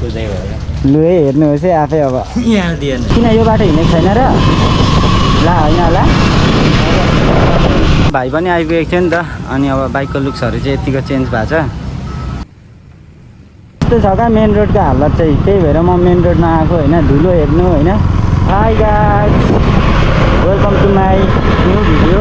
कुदै भएर लु है हेर्नुहोस् है आफै अब यहाँ दिएन किन यो बाटो हिँडेको छैन र ला होइन होला भाइ पनि आइपुगेको थियो नि त अनि अब बाइकको लुक्सहरू चाहिँ यतिको चेन्ज भएको छ यस्तो छ क्या मेन रोडको हालत चाहिँ त्यही भएर म मेन रोडमा आएको होइन धुलो हेर्नु होइन hi guys welcome to my new video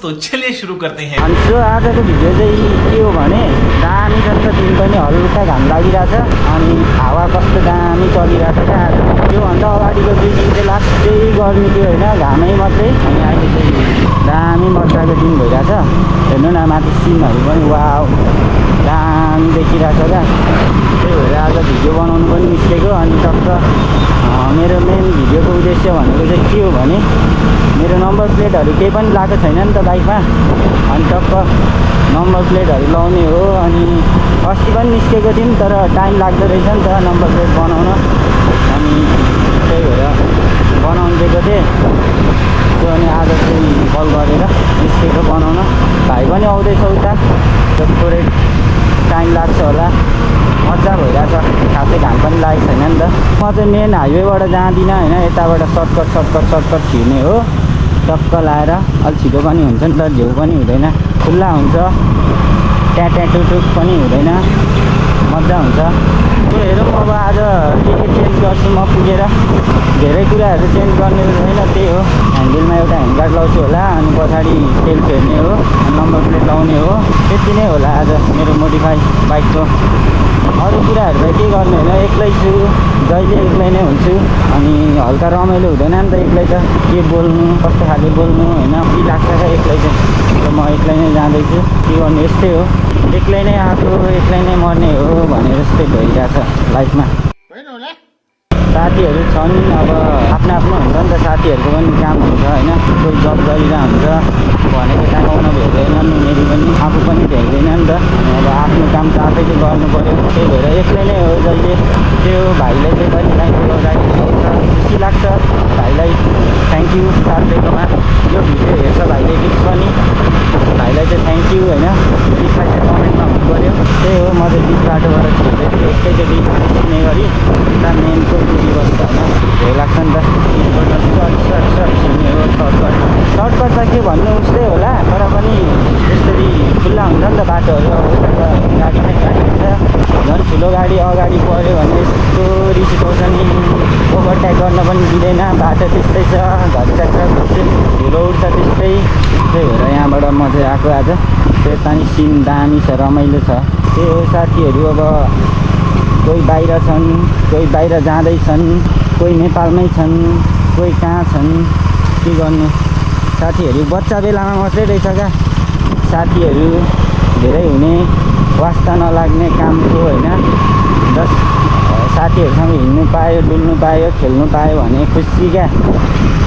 तो चलिए सुरु करते हैं अनि सो आजको भिडियो चाहिँ के हो भने दामी छ नि त दिन पनि हल्का घाम लागिरहेछ अनि हावा कस्तो दामी चलिरहेछ क्या आज योभन्दा अगाडिको 2 दिन चाहिँ लास्टै गर्मी थियो होइन घामै मात्रै अनि अहिले चाहिँ दामी मजाको दिन भइरहेछ हेर्नु न माथि सिनहरू पनि वाउ दामी देखिरहेछ क्या त्यही भएर आज भिडियो बनाउनु पनि निस्केको अनि टक्क मेरो मेन भिडियोको उद्देश्य भनेको चाहिँ के हो भने मेरो नम्बर प्लेटहरू केही पनि लगाएको छैन नि त बाइकमा अनि टक्क नम्बर प्लेटहरू लाउने हो अनि अस्ति पनि निस्केको थियौँ तर टाइम लाग्दो रहेछ नि त नम्बर प्लेट बनाउन अनि त्यही भएर बनाउनु दिएको थिएँ त्यो अनि आज चाहिँ कल गरेर निस्केको बनाउन भाइ पनि आउँदैछ उता थोरै टाइम लाग्छ होला मजा भइरहेछ खासै घाम पनि लागेको छैन नि त म चाहिँ मेन हाइवेबाट जाँदिनँ होइन यताबाट सर्टकट छिर्ने हो टक्क लाएर अलिक छिटो पनि हुन्छ नि त झेउ पनि हुँदैन खुल्ला हुन्छ ट्याटुक पनि हुँदैन मजा हुन्छ त्यो हेरौँ अब आज के चेन्ज गर्छु म पुगेर धेरै कुराहरू चेन्ज गर्ने होइन त्यही हो ह्यान्डलमा एउटा ह्यान्डगार्ड लाउँछु होला अनि पछाडि तेल फेर्ने हो नम्बर प्लेट लाउने हो त्यति नै होला आज मेरो मोडिफाई बाइकको अरू कुराहरू त के गर्ने होइन एक्लै छु जहिले एक्लै नै हुन्छु अनि हल्का रमाइलो हुँदैन नि त एक्लै त के बोल्नु कस्तो खाले बोल्नु होइन के लाग्छ क्या एक्लै चाहिँ म एक्लै नै जाँदैछु के गर्नु यस्तै हो एक्लै नै आएको एक्लै नै मर्ने हो भनेर जस्तै भइरहेछ लाइफमा साथीहरू छन् अब आफ्नो आफ्नो हुन्छ नि त साथीहरूको पनि काम हुन्छ होइन कोही जब गरिरहेको हुन्छ भनेको टाइम आउन भ्याउँदैन मेरी पनि आफू पनि भ्याउँदैन नि त अब आफ्नो काम त आफैले गर्नु पऱ्यो त्यही भएर एक्लै नै हो जहिले त्यो भाइलाई चाहिँ कहिले काहीँ बोलाउँदाखेरि खुसी लाग्छ भाइलाई थ्याङ्क यू साथ दिएकोमा यो भिडियो हेर्छ भाइले गिफ्ट पनि भाइलाई चाहिँ थ्याङ्क यू होइन गिफ्टलाई चाहिँ कमेन्टमा हुनु पऱ्यो त्यही हो म चाहिँ बिच बाटोबाट छिर्दैछु एकैचोटि निस्किने गरी उता मेनको दुरी बस्छ होइन भ्याउ लाग्छ नि त सर्ट छिर्ने हो सर्टकट त के भन्नु उस्तै होला तर पनि त्यसरी खुल्ला हुन्छ नि त बाटोहरू अब उता त गाडी नै गाडी हुन्छ झन् ठुलो गाडी अगाडि पऱ्यो भने यस्तो रिस उठाउँछ नि ओभरटेक गर्न पनि दिँदैन बाटो त्यस्तै छ घच्चाक्क धुलो उठ्छ त्यस्तै त्यही भएर यहाँबाट म चाहिँ आएको आज यता नि सिन दामी छ रमाइलो छ त्यही हो साथीहरू अब कोही बाहिर छन् कोही बाहिर जाँदैछन् कोही नेपालमै छन् कोही कहाँ छन् के गर्नु साथीहरू बच्चा बेलामा मात्रै रहेछ क्या साथीहरू धेरै हुने वास्ता नलाग्ने कामको होइन जस साथीहरूसँग हिँड्नु पायो डुल्नु पायो खेल्नु पायो भने खुसी क्या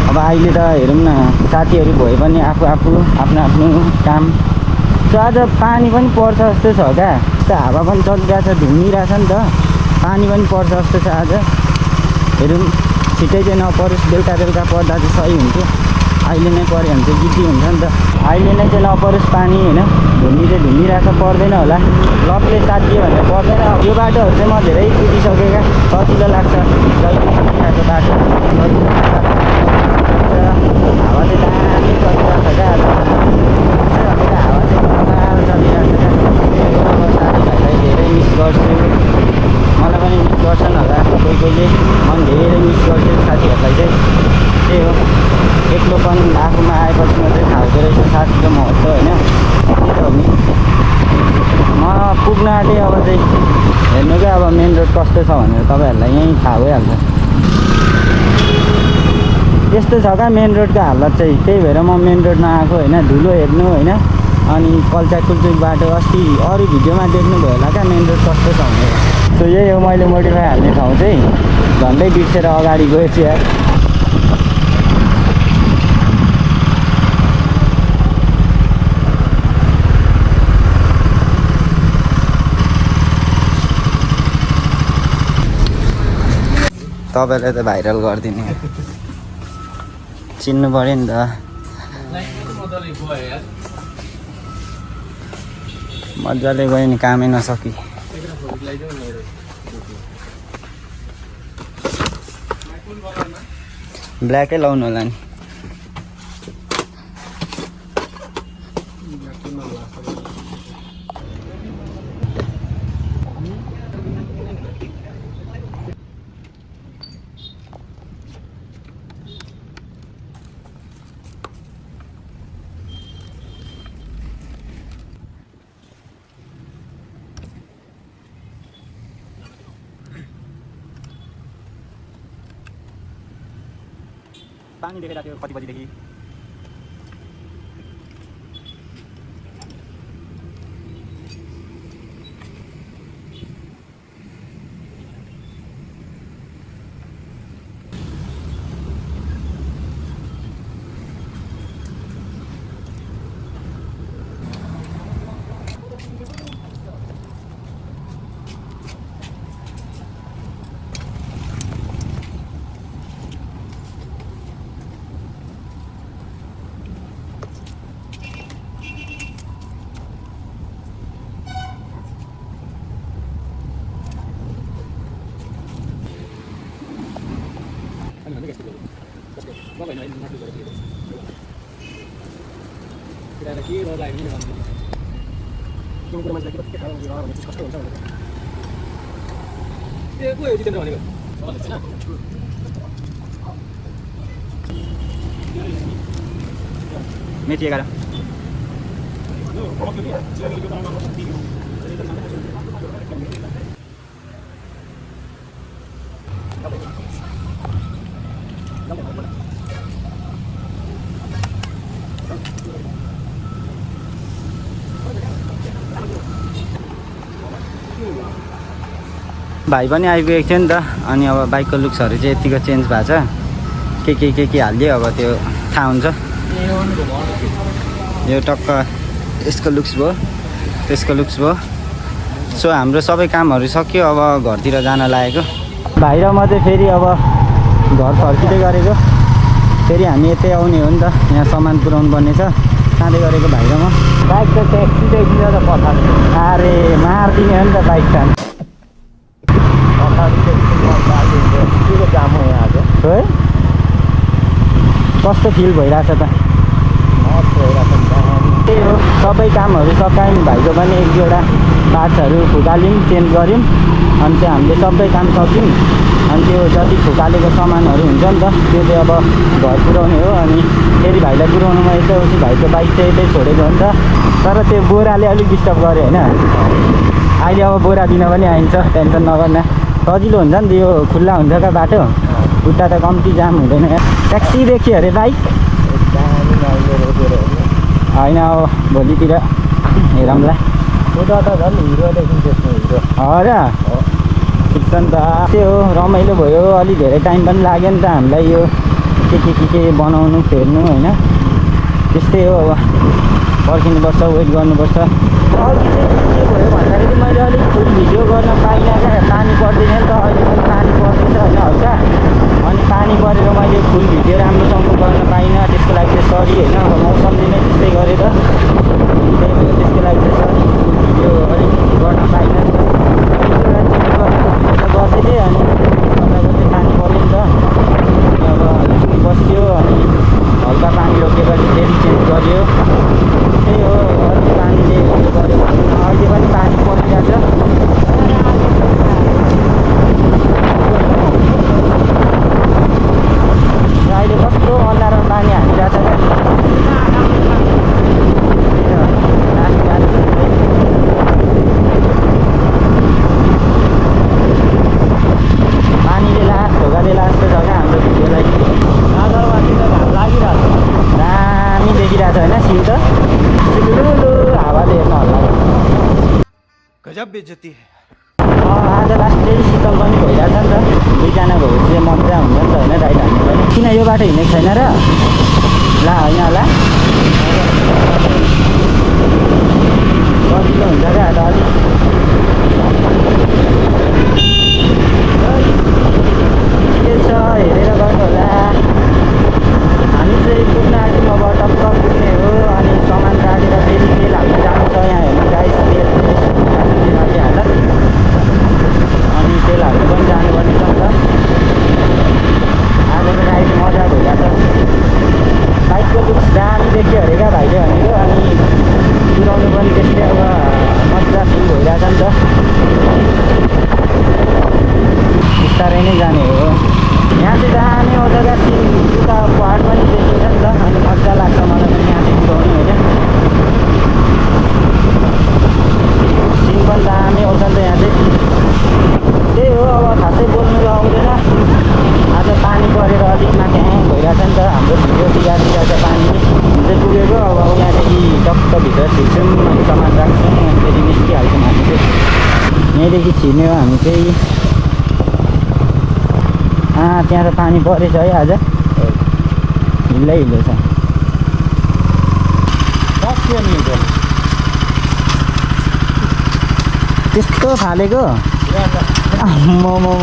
अब अहिले त हेरौँ न साथीहरू भए पनि आफू आफ्नो काम सो आज पानी पनि पर्छ जस्तो छ क्या यस्तो हावा पनि चलिरहेछ धुमिरहेछ नि त पानी पनि पर्छ जस्तो छ आज हेरौँ छिटै चाहिँ नपरोस् बेलुका पर्दा चाहिँ सही हुन्थ्यो अहिले नै पऱ्यो भने चाहिँ गिटी हुन्छ नि त अहिले नै चाहिँ नपरोस् पानी होइन धुमिरहेछ पर्दैन होला लपले साथियो भने पर्दैन यो बाटोहरू चाहिँ म धेरै कुदिसकेँ क्या सजिलो लाग्छ जहिले कुदिरहेको बाटो हावा चाहिँ दामी चलिरहेछ क्या हावा चाहिँ कमाल चलिरहेछ क्या अब साथीभाइलाई धेरै मिस गर्छु मलाई पनि मिस गर्छन् होला कोहीले मन धेरै मिस गर्छु साथीहरूलाई चाहिँ त्यही हो एक्लोपन आफूमा आएपछि मात्रै थाहा हुँदो रहेछ साथीको महत्त्व होइन त्यही त हो नि म पुग्न आँटेँ अब चाहिँ हेर्नु क्या अब मेन रोड कस्तो छ भनेर तपाईँहरूलाई यहीँ थाहा भइहाल्छ यस्तो छ क्या मेन रोडको हालत चाहिँ त्यही भएर म मेन रोडमा आएको होइन धुलो हेर्नु होइन अनि कल्चाकुल्चुक बाटो अस्ति अरू भिडियोमा देख्नुभयो होला क्या मेन रोड कस्तो छ भनेर सो यही हो मैले मोडिफाई हाल्ने ठाउँ चाहिँ झन्डै बिर्सेर अगाडि गएछु यार तपाईँलाई त भाइरल गरिदिने चिन्नु पऱ्यो नि त मजाले गयो नि कामै नसकी ब्ल्याकै लाउनु होला नि। पानी देखेर थियो कति बजीदेखि? मेची 11 भाइ पनि आइपुगेको थियो नि त। अनि अब बाइकको लुक्सहरू चाहिँ यतिको चेन्ज भएको छ। के हालिदियो अब त्यो थाहा हुन्छ। यो टक्क यसको लुक्स भयो, त्यसको लुक्स भयो। सो हाम्रो सबै कामहरू सक्यो, अब घरतिर जान लागेको। भाइ र म चाहिँ फेरि अब घर फर्किँदै गरेको। फेरि हामी यतै आउने हो नि त, यहाँ सामान पुऱ्याउनु पर्ने छ। जाँदै गरेको भाइ र म। बाइक त ट्याक्सी देखिन्छ त पछाडि। अरे मारिदिने हो नि त बाइक त। जाम हो यहाँ है, कस्तो फिल भइरहेछ त? त्यही हो, सबै कामहरू सकायौँ। भाइको पनि एक दुईवटा पार्ट्सहरू फुकाल्यौँ, चेन्ज गऱ्यौँ। अनि चाहिँ हामीले सबै काम सक्यौँ। अनि त्यो जति फुकालेको सामानहरू हुन्छ नि त, त्यो चाहिँ अब घर पुऱ्याउने हो। अनि फेरि भाइलाई पुऱ्याउनुमा यतैपछि भाइको बाइक चाहिँ यतै छोडेको हुन्छ। तर त्यो बोराले अलिक डिस्टर्ब गऱ्यो होइन। अहिले अब बोरा दिन पनि आइन्छ, टेन्सन नगर्न। सजिलो हुन्छ नि त, यो खुल्ला हुन्छ क्या बाटो, उता त कम्ती जाम हुँदैन। ट्याक्सी देखियो अरे बाइक होइन, अब भोलितिर हेरौँला। उता त झन् हिरो देखिन्छ, हिरो हजुर ठिक छ नि त। त्यो हो, रमाइलो भयो। अलि धेरै टाइम पनि लाग्यो नि त हामीलाई यो के बनाउनु फेर्नु होइन। त्यस्तै हो, अब पर्खिनुपर्छ, वेट गर्नुपर्छ। अघि चाहिँ के भयो भन्दाखेरि मैले अलिक फुल भिडियो गर्न पाइनँ क्या, पानी पर्दैन नि त। अहिले पनि पानी पर्दैछ होइन हल्का। अनि पानी परेर मैले फुल भिडियो राम्रोसँग गर्न पाइनँ, त्यसको लागि चाहिँ सरी होइन। अब मौसमले नै त्यस्तै गरेर, त्यही भएर त्यसको लागि चाहिँ सरी। भिडियो अलिक गर्न पाइनँ नि त, गर्दै थिएँ। अनि कताकतै पानी पऱ्यो नि त, अब एकछिन बस्यो। अनि हल्का पानी रोकेपछि फेरि चेन्ज गर्यो। त्यही हो, अलिक पानीले उयो गर्यो भने अहिले पनि पानी परिरहेछ। अहिले कस्तो अन्धारमा पानी हालिरहेछ क्या। पानीले लास ढोकाले लास्तो छ क्या हाम्रो भिडियोलाई। लागिरहेछ, दामी देखिरहेछ होइन सिन त। हावाले हेर्न हल्ला गजब बेइज्जती है। आज लास्ट चाहिँ शीतल पनि भइरहेछ नि त। दुईजना भएपछि चाहिँ मजा हुन्छ नि त होइन, राइड हान्नु पनि। किन यो बाटो हिँडेको छैन र? ला होइन होला, सजिलो हुन्छ क्या त अलिक। के छ हेरेर गर्नु होला। हामी चाहिँ पुग्न आँट्यौँ, अब टक्क पुग्ने हो। अनि सामान राखेर फेरि तेल हाल्नु जानु छ। यहाँ हेर्नु गाइस, तेल राखेँ हालत। अनि तेल हाल्नु पनि जानुपर्ने छ नि त। खासै बोल्नु आउँदैन। आज पानी परेर अलिक माथि भइरहेछ नि त, हाम्रो भिडियो बिगारिरहेछ पानीले। हामी चाहिँ पुगेको, अब यहाँदेखि टक्क भित्र छिर्छौँ अनि सामान राख्छौँ अनि फेरि निस्किहाल्छौँ हामी चाहिँ। यहीँदेखि छिर्ने हो हामी चाहिँ। त्यहाँ त पानी परेछ है आज, हिल्लै हिलो छ। त्यस्तो फालेको मोमो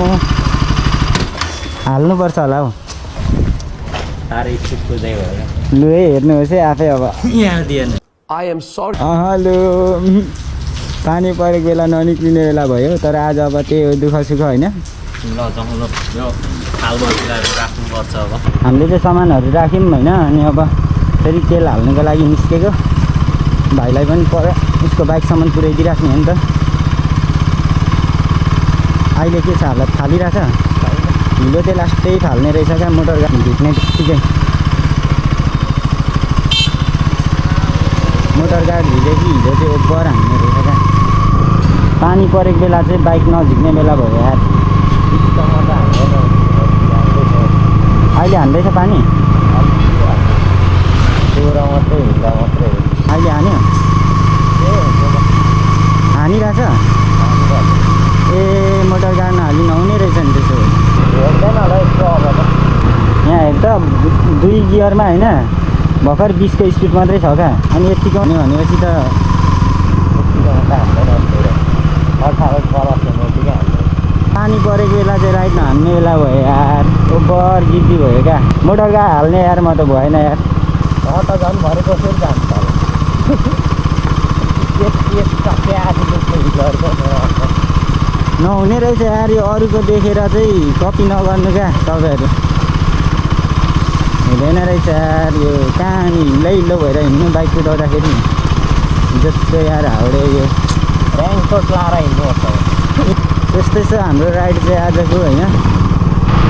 हाल्नुपर्छ होला हौ। लु है हेर्नुहोस् है आफै अब। यहाँ दिएन। I am sorry. लु पानी परेको बेला ननिक्लिने बेला भयो, तर आज अब त्यही हो दुःख सुख होइन। ल जाउँ ल, यो थालमा राख्नुपर्छ अब। हामीले चाहिँ सामानहरू राख्यौँ होइन, अनि अब फेरि तेल हाल्नुको लागि निस्केको। भाइलाई पनि पऱ्यो, उसको बाइकसम्म पुऱ्याइदिइराख्ने हो नि त। अहिले के छ हालत, फालिरहेछ? हिलो चाहिँ लास्टै फाल्ने रहेछ क्या, मोटर गाडी भिज्ने बित्तिकै। मोटर गाडी भिज्यो कि हिलो चाहिँ ओभर हान्ने रहेछ क्या। पानी परेको बेला चाहिँ बाइक नझिक्ने बेला भयो यार। अहिले हान्दैछ पानी? अहिले हान्यो? हानिरहेछ? ए मोटर गाडीमा हालि नहुने रहेछ नि त्यसो। यहाँ हेर त 2 गियरमा होइन, भर्खर 20को स्पिड मात्रै छ क्या। अनि यतिको हुने भनेपछि त पानी परेको बेला चाहिँ राइट नहान्ने बेला भयो यार, ओभर जिद्दी भयो क्या। मोटर गाडी हाल्ने यार म त भएन यार। त झन् भरेको फेरि जान्छ नहुने रहेछ यार यो, अरूको देखेर चाहिँ कपी नगर्नु क्या तपाईँहरू। हुँदैन रहेछ यार यो, कहाँ हिल्लै हिल्लो भएर हिँड्नु बाइक कुदाउँदाखेरि जस्तो यार हाउडे यो ऱ्याङ सोट लाएर हिँड्नुपर्छ। त्यस्तै छ हाम्रो राइड चाहिँ आजको होइन।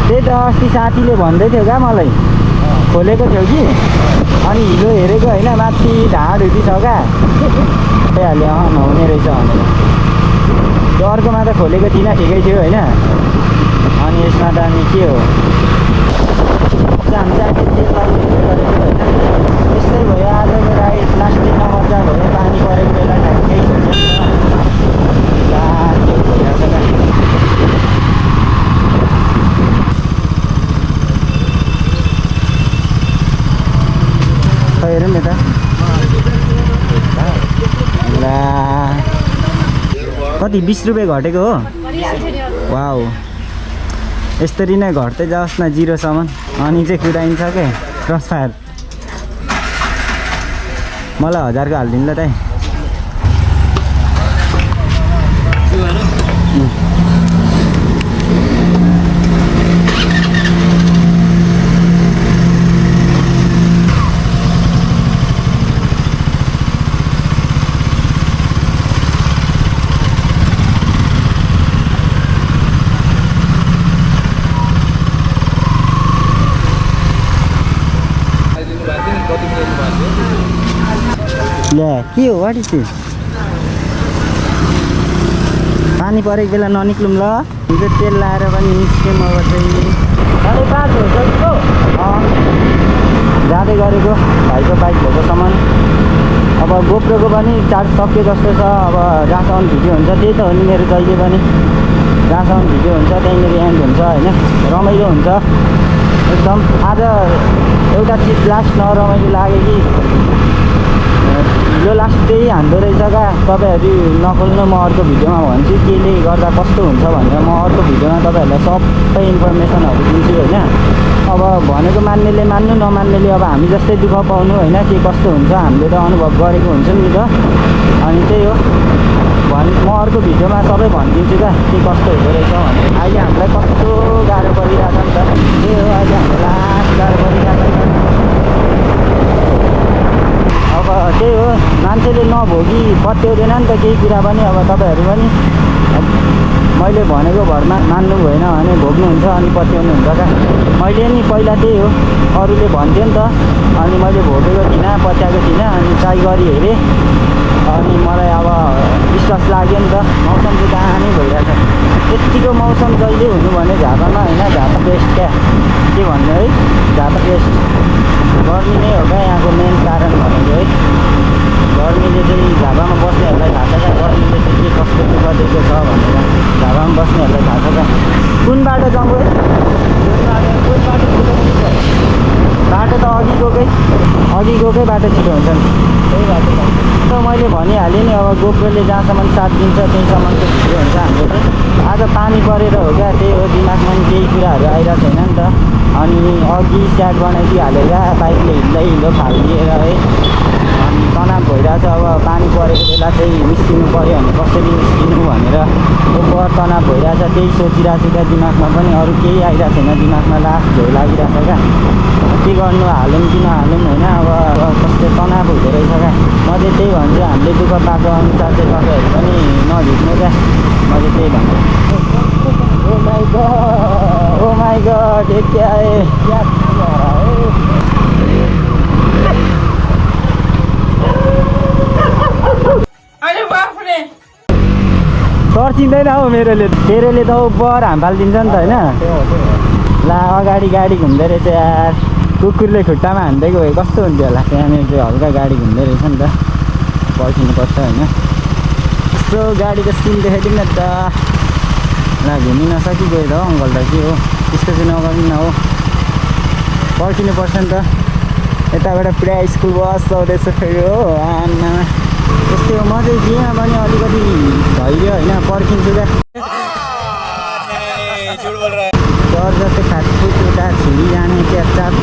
त्यही त अस्ति साथीले भन्दै थियो क्या मलाई, खोलेको थियो कि, अनि हिलो हेरेको होइन माथि ढाड हुँदी छ क्या, त्यहीहाल्यो नहुने रहेछ भनेर। त्यो अर्कोमा त खोलेको थिइनँ, ठिकै थियो होइन। अनि यसमा त अनि के हो, हामी चाहिँ तेल लगाउने गरेको होइन। त्यस्तै भयो आजको राइड, लास्टै नमजा भयो। पानी परेको बेला ठ्याक्कै हेरौँ नि त ला, कति 20 रुपियाँ घटेको हो? वाउ, यसरी नै घट्दै जाओस् न 0सम्म, अनि चाहिँ कुदाइन्छ क्या क्रस फायर। मलाई 1000को हालिदिनु ल दाइ। ल्या के हो, वाट इज दिस? पानी परेको बेला ननिक्लौँ ल। हिजो तेल लाएर पनि निस्क्यौँ। अब चाहिँ 5:30 हो जस्तो जाँदै गरेको भाइको बाइक भएको सामान। अब गोप्रोको पनि चार्ज सक्यो जस्तो छ। अब जहाँसम्म भिडियो हुन्छ त्यही त हो नि मेरो, जहिले पनि जहाँसम्म भिडियो हुन्छ त्यहीँनिर एन्ड हुन्छ होइन। रमाइलो हुन्छ एकदम। आज एउटा चिज लास्ट नरमाइलो लाग्यो कि हिलो लास्ट त्यही हान्दो रहेछ क्या। तपाईँहरू नखोल्नु, म अर्को भिडियोमा भन्छु केले गर्दा कस्तो हुन्छ भनेर। म अर्को भिडियोमा तपाईँहरूलाई सबै इन्फर्मेसनहरू दिन्छु होइन। अब भनेको मान्नेले मान्नु, नमान्नेले अब हामी जस्तै दुःख पाउनु होइन। के कस्तो हुन्छ हामीले त अनुभव गरेको हुन्छौँ नि त। अनि त्यही हो, म अर्को भिडियोमा सबै भनिदिन्छु क्या के कस्तो हुँदो रहेछ भने। अहिले हामीलाई कस्तो गाह्रो परिरहेछ नि त, त्यही हो अहिले हाम्रो लास्ट गाह्रो परिरहेछ। अब त्यही हो, मान्छेले नभोगी पत्याउँदैन नि त केही कुरा पनि। अब तपाईँहरू पनि मैले भनेको भरमा मान्नु भएन भने भोग्नुहुन्छ अनि पत्याउनु हुन्छ क्या। मैले नि पहिला त्यही हो, अरूले भन्थ्यो नि त, अनि मैले भोगेको थिइनँ, पत्याएको थिइनँ, अनि ट्राई गरी हेरेँ। अनि मलाई अब विश्वास लाग्यो नि त मौसम चाहिँ दामी भइरहेछ यतिको मौसम जहिले हुनु भने झापामा होइन झापा बेस्ट क्या के भन्नु है झापा बेस्ट गर्मी नै हो क्या यहाँको मेन कारण भनेको है गर्मीले चाहिँ झापामा बस्नेहरूलाई थाहा छ क्या गर्मीले चाहिँ के कस्तो दुःख दिएको छ भनेर झापामा बस्नेहरूलाई थाहा छ क्या कुन बाटो जाउँ है बाटो त अघिकोकै बाटो छिटो हुन्छ नि त्यही बाटो त मैले भनिहालेँ नि अब गोप्रोले जहाँसम्म साथ दिन्छ त्यहीसम्मको छिटो हुन्छ हाम्रो चाहिँ आज पानी परेर हो क्या त्यही हो दिमागमा नि केही कुराहरू आइरहेको छैन नि त अनि अघि स्याट बनाइदिइहालेर बाइकले हिँड्दै फालिदिएर है अनि तनाव भइरहेछ अब पानी परेको बेला चाहिँ निस्किनु पऱ्यो भने कसरी निस्किनु भनेर ओभर तनाव भइरहेछ त्यही सोचिरहेको छु क्या दिमागमा पनि अरू केही आइरहेको छैन दिमागमा लास्ट झोल लागिरहेछ क्या के गर्नु हालौँ कि नहालौँ होइन अब कस्तो तनाव हुँदो रहेछ क्या म चाहिँ त्यही भन्छु हामीले दुःख पाएको अनुसार चाहिँ तपाईँहरू पनि नझुक्नु क्या म चाहिँ त्यही भन्छु ओ माई गॉड ये क्या है तर्सिँदैन हौ मेरोले तेरोले त बर हाम फालिदिन्छ नि त होइन ला अगाडि गाडी घुम्दै रहेछ यार कुकुरले खुट्टामा हान्दिएको भए कस्तो हुन्थ्यो होला त्यहाँनिर चाहिँ हल्का गाडी घुम्दै रहेछ नि त पर्खिनुपर्छ होइन यस्तो गाडीको सिन देखाइदिउँ न त ला घुमि नसकि गयो त हौ अङ्कल त के हो त्यस्तो चाहिँ नगर्नु न हो पर्खिनुपर्छ नि त यताबाट पुरा स्कुल बस आउँदैछ फेरि हो आमा त्यस्तै हो म चाहिँ जेमा पनि अलिकति भइदियो होइन पर्खिन्छु क्या डर जस्तै खाटफुट उता छिरी जाने च्यापचाप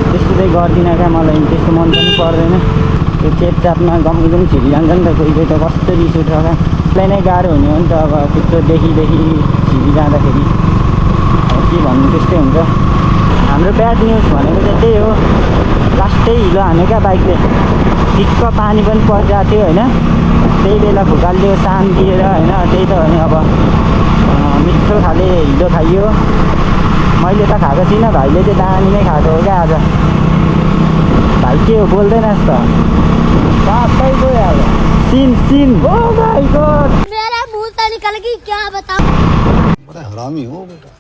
त्यस्तो चाहिँ गर्दिनँ क्या मलाई त्यस्तो मन पनि पर्दैन त्यो चेपचापमा गमगम छिरी जान्छ नि त कोही कोही त कस्तो रिस उठ्छ क्या त्यसलाई नै गाह्रो हुने हो नि त अब त्यस्तो देखि छिरी जाँदाखेरि अब के भन्नु त्यस्तै हुन्छ हाम्रो ब्याड न्युज भनेको चाहिँ त्यही हो लास्टै हिलो हान्यो क्या बाइकले ठिक्क पानी पनि परिरहेको थियो होइन त्यही बेला फुकाल्यो सान दिएर होइन त्यही त हो नि अब मिठो खाले हिलो खाइयो मैले त खाएको थिइनँ भाइले चाहिँ दामी नै खाएको हो क्या आज भाइ के हो बोल्दैन जस्तो सबै गयो अब सिन ओ भाइ गॉड मेरा मुंह से निकल गई क्या बताऊं बड़ा हरामी हो बेटा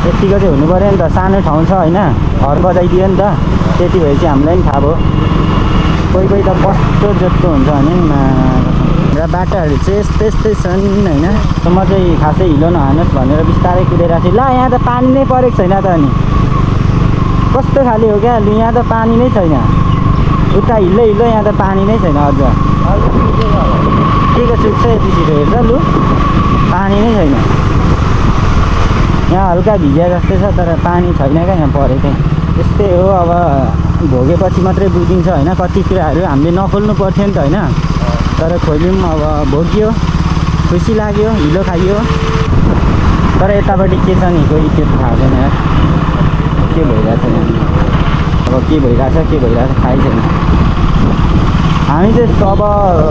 यतिको चाहिँ हुनु पऱ्यो नि त सानो ठाउँ छ होइन घर बजाइदियो नि त त्यति भएपछि हामीलाई पनि थाहा भयो कोही कोही त कस्तो जोत्तो हुन्छ भने र बाटाहरू चाहिँ यस्तै छन् होइन म चाहिँ खासै हिलो नहानुहोस् भनेर बिस्तारै कुदेर थिएँ ल यहाँ त पानी नै परेको छैन त अनि कस्तो खाले हो क्या लु यहाँ त पानी नै छैन उता हिलो यहाँ त पानी नै छैन अझ के को सुक्छ यति छिटो हेर्छ लु पानी नै छैन यहाँ हल्का भिजे जस्तै छ तर पानी छैन क्या यहाँ परे चाहिँ त्यस्तै हो अब भोगेपछि मात्रै बुझिन्छ होइन कति कुराहरू हामीले नखोल्नु पर्थ्यो नि त होइन तर खोल्यौँ अब भोग्यो खुसी लाग्यो हिलो खाइयो तर यतापट्टि के छ नि कोही के थाहा छैन यार के भइरहेछ अब के भइरहेछ थाहै छैन हामी चाहिँ अब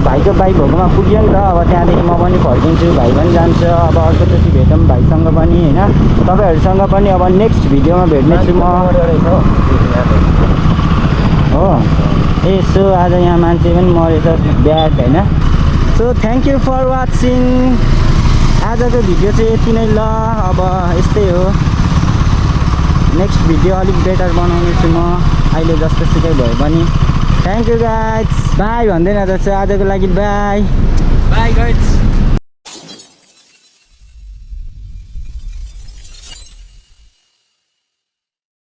भाइको बाइक भएकोमा पुग्यो नि त अब त्यहाँदेखि म पनि फर्किन्छु भाइ पनि जान्छ अब अर्कोचोटि भेटौँ भाइसँग पनि होइन तपाईँहरूसँग पनि अब नेक्स्ट भिडियोमा भेट्नेछु म हो यसो आज यहाँ मान्छे पनि मरेछ ब्याड होइन so thank you for watching आजको भिडियो चाहिँ यति नै ल अब यस्तै हो नेक्स्ट भिडियो अलिक बेटर बनाउने छु म अहिले जस्तो सुकै भए पनि थ्याङ्क यू गाइज बाई भन्दैन जस्तो आजको लागि बाई गाइज